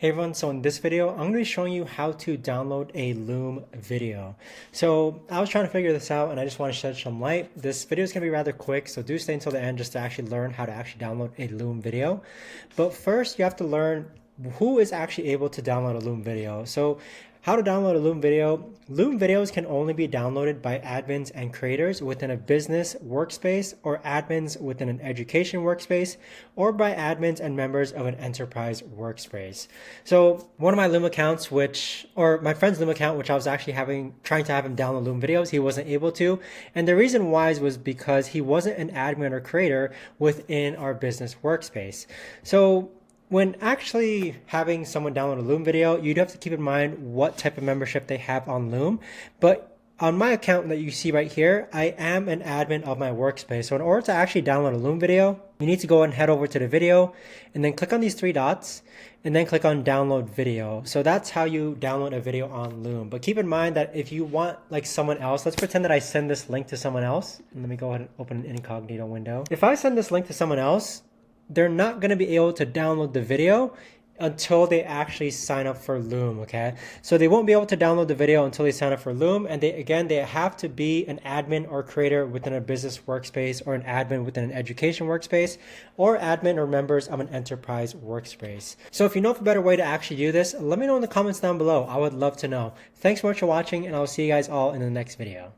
Hey everyone, so in this video, I'm going to be showing you how to download a Loom video. So I was trying to figure this out and I just want to shed some light. This video is going to be rather quick, so do stay until the end just to actually learn how to actually download a Loom video. But first, you have to learn who is actually able to download a Loom video. So how to download a Loom video. Loom videos can only be downloaded by admins and creators within a business workspace or admins within an education workspace or by admins and members of an enterprise workspace. So one of my Loom accounts, or my friend's Loom account, which I was actually trying to have him download Loom videos, he wasn't able to. And the reason why was because he wasn't an admin or creator within our business workspace. So when actually having someone download a Loom video, you'd have to keep in mind what type of membership they have on Loom. But on my account that you see right here, I am an admin of my workspace. So in order to actually download a Loom video, you need to go and head over to the video and then click on these three dots and then click on download video. So that's how you download a video on Loom. But keep in mind that if you want like someone else, let's pretend that I send this link to someone else. And let me go ahead and open an incognito window. If I send this link to someone else, they're not going to be able to download the video until they actually sign up for Loom, okay? So they won't be able to download the video until they sign up for Loom, and they have to be an admin or creator within a business workspace or an admin within an education workspace or admin or members of an enterprise workspace. So if you know of a better way to actually do this, let me know in the comments down below. I would love to know. Thanks so much for watching, and I'll see you guys all in the next video.